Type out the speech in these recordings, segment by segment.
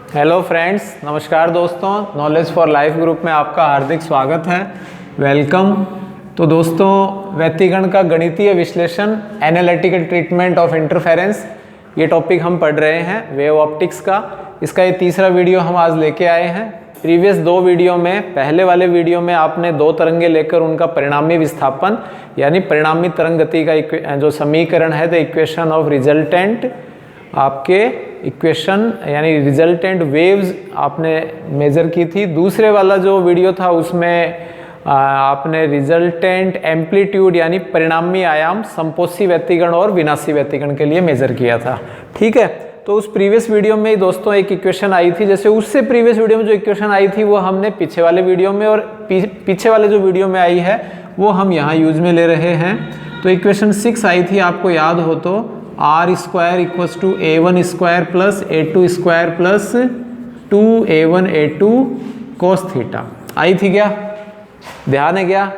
Hello friends, नमस्कार दोस्तों। Knowledge for life group में आपका हार्दिक स्वागत है, वेलकम। तो दोस्तों, व्यतिगण का गणितीय विश्लेषण, एनालिटिकल ट्रीटमेंट ऑफ इंटरफेरेंस, ये टॉपिक हम पढ़ रहे हैं वेव ऑप्टिक्स का। इसका ये तीसरा वीडियो हम आज लेके आए हैं। प्रीवियस दो वीडियो में, पहले वाले वीडियो में आपने दो तरंगे लेकर उनका परिणामी विस्थापन यानी परिणामी तरंग गति का जो समीकरण है, द इक्वेशन ऑफ रिजल्टेंट, आपके इक्वेशन यानी रिजल्टेंट वेव्स आपने मेजर की थी। दूसरे वाला जो वीडियो था उसमें आपने रिजल्टेंट एम्पलीट्यूड यानी परिणामी आयाम समपोषी व्यतिगण और विनाशी व्यतिगण के लिए मेजर किया था। ठीक है, तो उस प्रीवियस वीडियो में दोस्तों एक इक्वेशन आई थी, जैसे उससे प्रीवियस वीडियो में जो इक्वेशन आई थी वो हमने पीछे वाले वीडियो में, और पीछे वाले जो वीडियो में आई है वो हम यहाँ यूज में ले रहे हैं। तो इक्वेशन 6 आई थी, आपको याद हो तो, R square equals to a1 square plus a2 square plus 2a1 a2 cos theta आई थी। क्या ध्यान है? क्या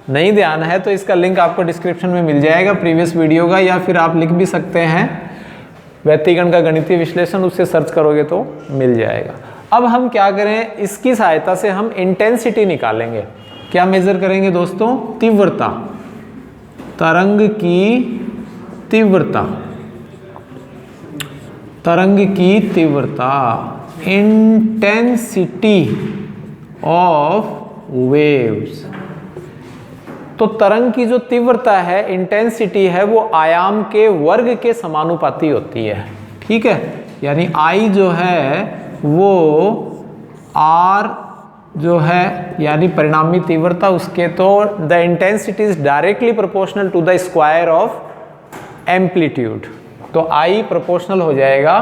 नहीं ध्यान है तो इसका लिंक आपको डिस्क्रिप्शन में मिल जाएगा प्रीवियस वीडियो का, या फिर आप लिख भी सकते हैं व्यतिगण का गणितीय विश्लेषण, उससे सर्च करोगे तो मिल जाएगा। अब हम क्या करें, इसकी सहायता से हम इंटेंसिटी निकालेंगे। क्या मेजर करेंगे दोस्तों? तीव्रता, तरंग की तीव्रता, तरंग की तीव्रता, इंटेंसिटी ऑफ वेव्स। तो तरंग की जो तीव्रता है, इंटेंसिटी है, वो आयाम के वर्ग के समानुपाती होती है। ठीक है, यानी I जो है वो R जो है यानी परिणामी तीव्रता, उसके तो the intensity is directly proportional to the square of amplitude. तो I प्रोपोर्शनल हो जाएगा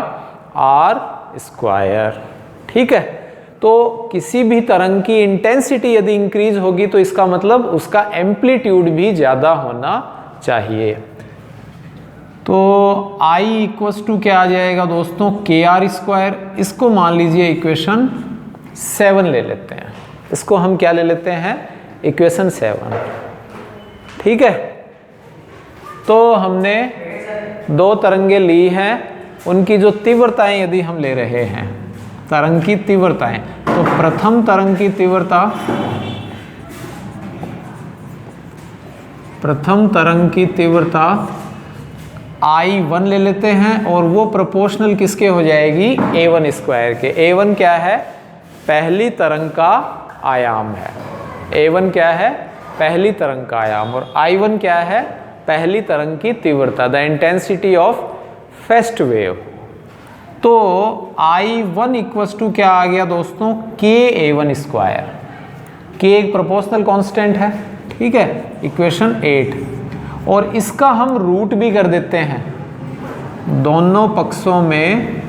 R स्क्वायर। ठीक है, तो किसी भी तरंग की इंटेंसिटी यदि इंक्रीज होगी तो इसका मतलब उसका एम्पलीट्यूड भी ज्यादा होना चाहिए। तो I इक्वल्स टू क्या आ जाएगा दोस्तों? KR square. इसको मान लीजिए इक्वेशन 7 ले लेते हैं। इसको हम क्या ले लेते हैं? इक्वेशन 7। ठीक है, तो हमने दो तरंगे ली हैं, उनकी जो तीव्रताएं यदि हम ले रहे हैं, तरंग की तीव्रताएं, तो प्रथम तरंग की तीव्रता, प्रथम तरंग की तीव्रता I1 ले लेते हैं, और वो प्रोपोर्शनल किसके हो जाएगी? A1 स्क्वायर के। A1 क्या है? पहली तरंग का आयाम है। A1 क्या है? पहली तरंग का आयाम। और I1 क्या है? पहली तरंग की तीव्रता, the intensity of first wave. तो I1 इक्वल्स टू क्या आ गया दोस्तों? KA1 square. K एक प्रोपोर्शनल कांस्टेंट है। ठीक है, इक्वेशन 8। और इसका हम रूट भी कर देते हैं दोनों पक्षों में,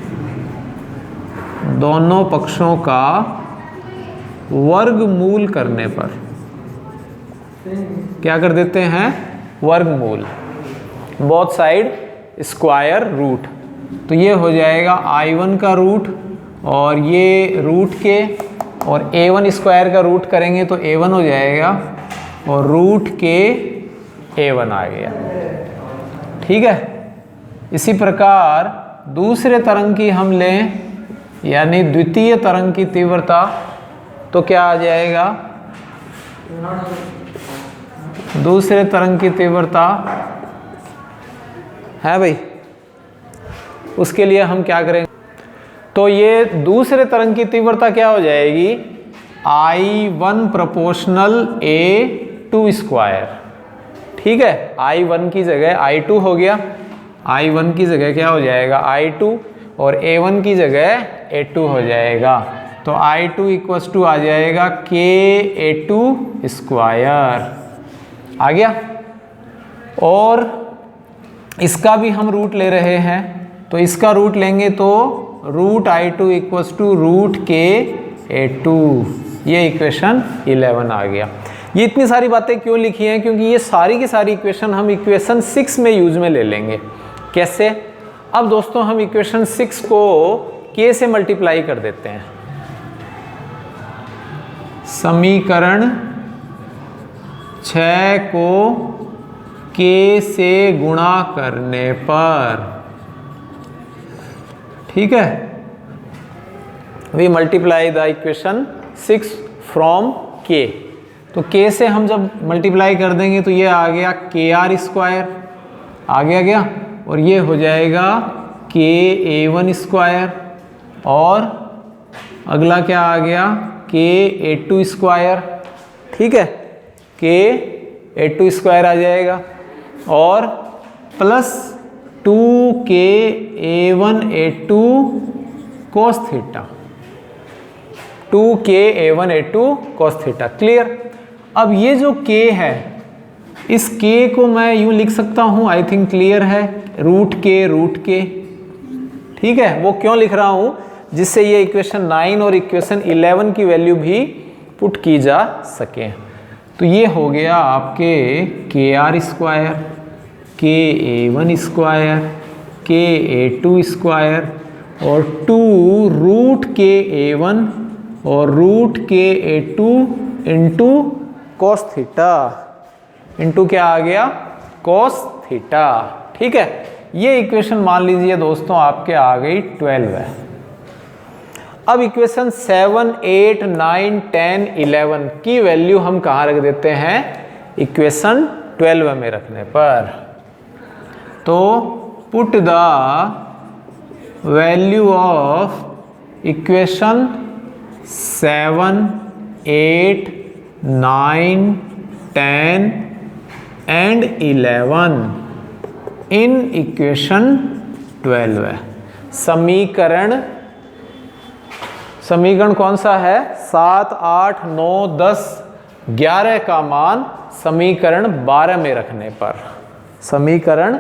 दोनों पक्षों का वर्गमूल करने पर। क्या कर देते हैं? वर्गमूल, बोथ साइड स्क्वायर रूट। तो ये हो जाएगा I1 का रूट, और ये रूट के, और A1 स्क्वायर का रूट करेंगे तो A1 हो जाएगा, और रूट के A1 आ गया। ठीक है, इसी प्रकार दूसरे तरंग की हम लें, यानी द्वितीय तरंग की तीव्रता, तो क्या आ जाएगा? दूसरे तरंग की तीव्रता है भाई, उसके लिए हम क्या करेंगे? तो ये दूसरे तरंग की तीव्रता क्या हो जाएगी? I1 proportional A2 square. ठीक है, I1 की जगह I2 हो गया, I1 की जगह क्या हो जाएगा? I2, और A1 की जगह A2 हो जाएगा। तो I2 इक्वल्स टू आ जाएगा KA2 स्क्वायर। आ गया। और इसका भी हम रूट ले रहे हैं, तो इसका रूट लेंगे तो root I2 equals to root KA2। ये इक्वेशन 11 आ गया। ये इतनी सारी बातें क्यों लिखी हैं? क्योंकि ये सारी की सारी इक्वेशन हम इक्वेशन 6 में यूज में ले लेंगे। कैसे? अब दोस्तों हम इक्वेशन 6 को K से मल्टीप्लाई कर देते हैं। समीकरण 6 को K से गुणा करने पर, ठीक है, we multiply the equation 6 from k। तो k से हम जब मल्टीप्लाई कर देंगे तो ये आ गया kr स्क्वायर, आगे आ गया, और ये हो जाएगा ka1 स्क्वायर, और अगला क्या आ गया ka2 स्क्वायर, ठीक है, ka2 स्क्वायर आ जाएगा, और plus 2ka1a2 cos theta, 2ka1a2 cos theta. Clear. अब ये जो k है, इस k को मैं यूं लिख सकता हूं, आई थिंक क्लियर है, रूट के, ठीक है। वो क्यों लिख रहा हूं, जिससे ये इक्वेशन 9 और इक्वेशन 11 की वैल्यू भी पुट की जा सके। तो ये हो गया आपके kr square, ka1 square, ka2 square, और 2 रूट ka1 और root ka2 into cos theta, into क्या आ गया कॉस थीटा, ठीक है। ये इक्वेशन मान लीजिए दोस्तों आपके आ गई 12 है। अब इक्वेशन 7, 8, 9, 10, 11 की वैल्यू हम कहाँ रख देते हैं, इक्वेशन 12 में रखने पर। तो put the value of equation 7, 8, 9, 10 and 11 in equation 12। समीकरण कौन सा है, 7, 8, 9, 10, 11 का मान समीकरण 12 में रखने पर, समीकरण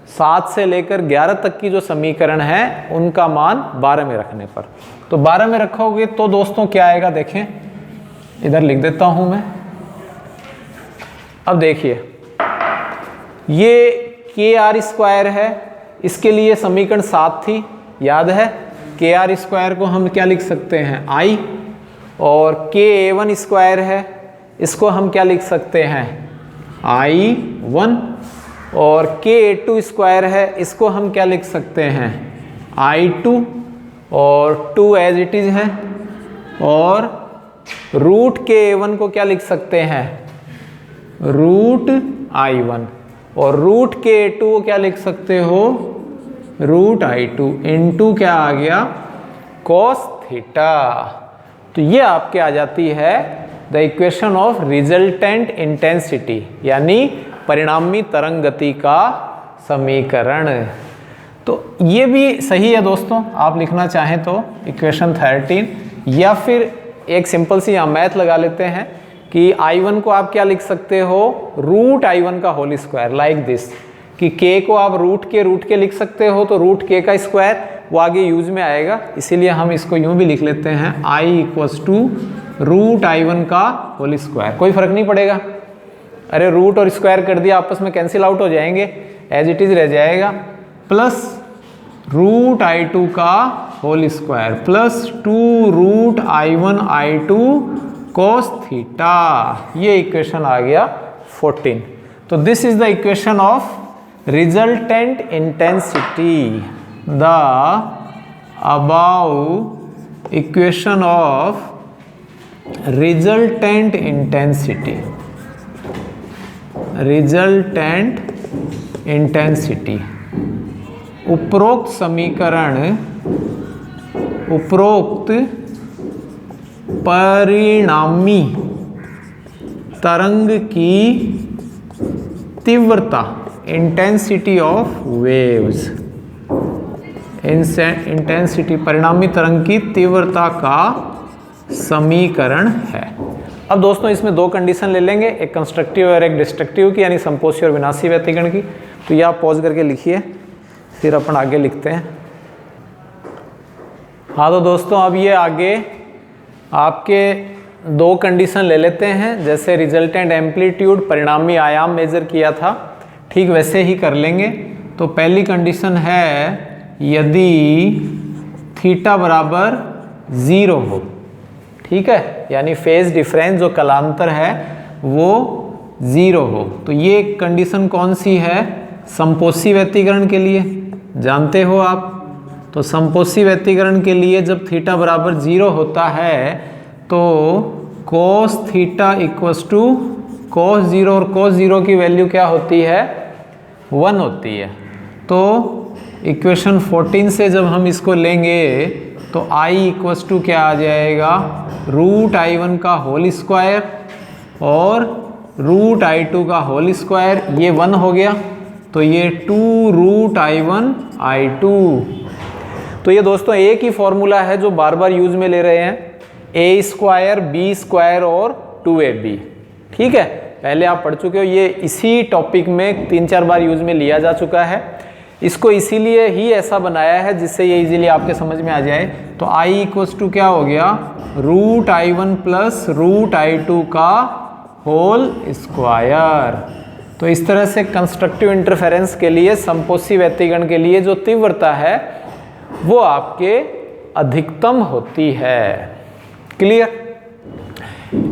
7 से लेकर 11 तक की जो समीकरण है उनका मान 12 में रखने पर। तो 12 में रखोगे तो दोस्तों क्या आएगा, देखें, इधर लिख देता हूं मैं। अब देखिए, ये kr स्क्वायर है, इसके लिए समीकरण 7 थी, याद है। kr स्क्वायर को हम क्या लिख सकते हैं, i, और ka1 स्क्वायर है, इसको हम क्या लिख सकते हैं, i1, और ka2 स्क्वायर है, इसको हम क्या लिख सकते हैं, i2, और 2 एज इट इज है, और रूट ka1 को क्या लिख सकते हैं, रूट i1, और रूट ka2 को क्या लिख सकते हो, रूट i2, इंटू क्या आ गया cos थीटा। तो ये आपके आ जाती है the equation of resultant intensity, यानी परिणामी तरंग गति का समीकरण। तो ये भी सही है दोस्तों, आप लिखना चाहें तो इक्वेशन 13, या फिर एक सिंपल सी यहाँ मैथ लगा लेते हैं कि i1 को आप क्या लिख सकते हो, रूट i1 का होल स्क्वायर, लाइक दिस, कि k को आप रूट के लिख सकते हो, तो रूट k का स्क्वायर वो आगे यूज में आएगा, इसीलिए हम इसको यूं भी लिख लेते हैं i equals to root i1 का होल स्क्वायर। कोई फर्क नहीं पड़ेगा, अरे रूट और स्क्वायर कर दिया, आपस में कैंसिल आउट हो जाएंगे, एज इट इज रह जाएगा, प्लस रूट i2 का whole square plus 2 root i1 i2 cos theta. ये इक्वेशन आ गया 14। तो this is the equation of resultant intensity, the above equation of resultant intensity, उपरोक्त समीकरण उपरोक्त परिणामी तरंग की तीव्रता, इंटेंसिटी ऑफ वेव्स, इंटेंसिटी परिणामी तरंग की तीव्रता का समीकरण है। अब दोस्तों इसमें दो कंडीशन ले लेंगे, एक कंस्ट्रक्टिव और एक डिस्ट्रक्टिव की, यानी संपोषी और विनाशी व्यतिकरण की। तो ये आप पॉज करके लिखिए, फिर अपन आगे लिखते हैं। हाँ तो दोस्तों अब ये आगे आपके दो कंडीशन ले लेते हैं, जैसे रिजल्टेंट एम्पलीट्यूड परिणामी आयाम मेजर किया था, ठीक वैसे ही कर लेंगे। तो पहली कंडीशन है यदि थीटा बराबर 0 हो, ठीक है, यानी फेज डिफरेंस जो कलांतर है वो 0 हो। तो ये कंडीशन कौन सी है, संपोषी व्यतिकरण के लिए, जानते हो आप, तो समपोषी व्यतिकरण के लिए जब थीटा बराबर 0 होता है तो cos theta equals to cos 0, और cos 0 की वैल्यू क्या होती है? 1 होती है। तो इक्वेशन 14 से जब हम इसको लेंगे तो i इक्वस टू क्या आ जाएगा? रूट i1 का होल स्क्वायर और रूट i2 का होल स्क्वायर, ये 1 हो गया, तो ये 2 रूट i1 i2। तो ये दोस्तों एक ही फॉर्मूला है जो बार बार यूज में ले रहे हैं, a स्क्वायर बी स्क्वायर और 2ab। ठीक है, पहले आप पढ़ चुके हो, ये इसी टॉपिक में 3-4 बार यूज में लिया जा चुका है। इसको इसीलिए ही ऐसा बनाया है जिससे ये इजीली आपके समझ में आ जाए। तो i इक्वल्स टू क्या हो गया? Root i1 plus root i2 का होल स्क्वायर। तो इस तरह से कंस्ट्रक्टिव इंटरफेरेंस के लिए, समपोषी व्यतिकरण के लिए जो तीव्रता है वो आपके अधिकतम होती है। क्लियर?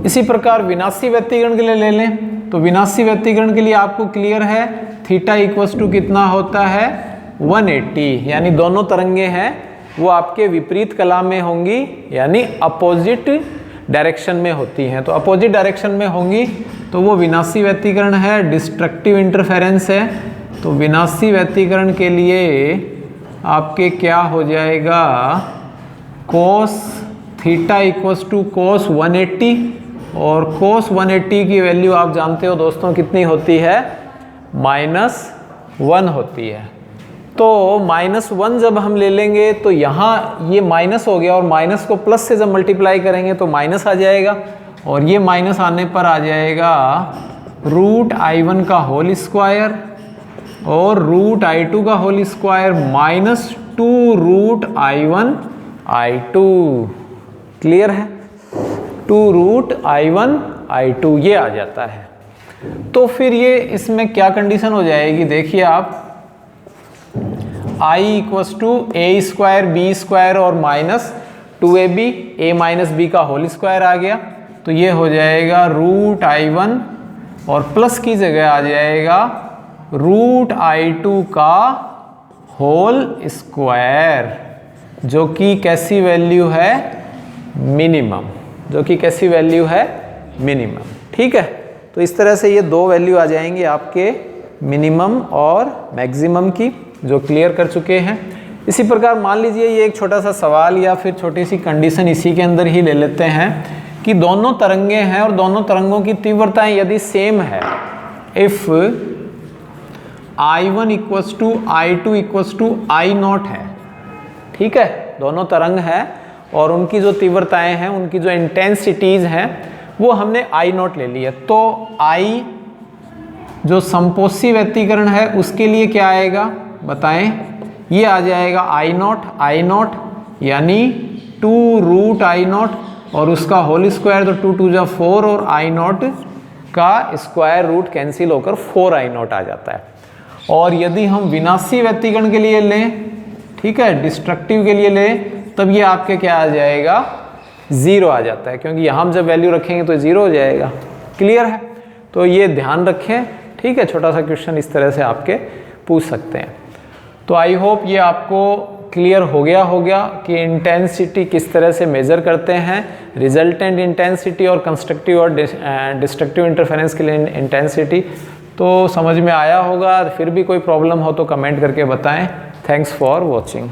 इसी प्रकार विनाशी व्यतिकरण के लिए ले लें तो विनाशी व्यतिकरण के लिए आपको क्लियर है, थीटा इक्वल्स टू कितना होता है? 180। यानी दोनों तरंगे हैं वो आपके विपरीत कला में होंगी, यानी अपोजिट डायरेक्शन में होती हैं। तो अपोजिट डायरेक्शन में होंगी तो वो विनाशी व्यतिकरण है, डिस्ट्रक्टिव इंटरफेरेंस है। तो विनाशी व्यतिकरण के लिए आपके क्या हो जाएगा? cos theta equals to cos 180, और cos 180 की वैल्यू आप जानते हो दोस्तों कितनी होती है? -1 होती है। तो -1 जब हम ले लेंगे तो यहाँ ये माइनस हो गया, और माइनस को प्लस से जब मल्टीप्लाई करेंगे तो माइनस आ जाएगा, और ये माइनस आने पर आ जाएगा रूट i1 का होल स्क्वायर और रूट i2 का whole square -2 root i1 i2। Clear है? 2 रूट i1 i2 ये आ जाता है। तो फिर ये इसमें क्या कंडीशन हो जाएगी? देखिए आप, i equals to a square B square और -2ab, a माइनस बी का होल स्क्वायर आ गया, तो ये हो जाएगा रूट i1 और प्लस की जगह आ जाएगा रूट i2 का होल स्क्वायर, जो कि कैसी वैल्यू है? मिनिमम, जो कि कैसी वैल्यू है? मिनिमम। ठीक है, तो इस तरह से ये दो वैल्यू आ जाएंगी आपके मिनिमम और मैक्सिमम की, जो क्लियर कर चुके हैं। इसी प्रकार मान लीजिए ये एक छोटा सा सवाल या फिर छोटी सी कंडीशन इसी के अंदर ही ले लेते हैं कि दोनों तरंगे हैं और दोनों तरंगों की तीव्रताएं यदि सेम है, if i1 equals to i2 equals to i0 है। ठीक है, दोनों तरंग हैं और उनकी जो तीव्रताएं हैं, उनकी जो इंटेंसिटीज हैं, वो हमने i0 ले ली है। तो i जो समपोषी व्यतिकरण है उसके लिए क्या आएगा बताएं? ये आ जाएगा i0 यानी 2 रूट i0 और उसका होल स्क्वायर, तो 2 2 जा 4 और i0 का स्क्वायर रूट कैंसिल होकर 4 i0 आ जाता है। और यदि हम विनाशी व्यतिकरण के लिए लें, ठीक है, डिस्ट्रक्टिव के लिए लें, तब ये आपके क्या आ जाएगा? 0 आ जाता है, क्योंकि यहाँ हम जब वैल्यू रखेंगे तो 0 हो जाएगा। क्लियर है? तो ये ध्यान रखें। ठीक है, छोटा सा क्वेश्चन इस तरह से आपके पूछ सकते हैं। तो आई होप ये आपको क्लियर हो गया होगा कि इंटेंसिटी किस तरह से मेज़र करते हैं, रिजल्टेंट इंटेंसिटी और कंस्ट्रक्टिव और डिस्ट्रक्टिव इंटरफेरेंस के लिए इंटेंसिटी। तो समझ में आया होगा। फिर भी कोई प्रॉब्लम हो तो कमेंट करके बताएं। Thanks for watching.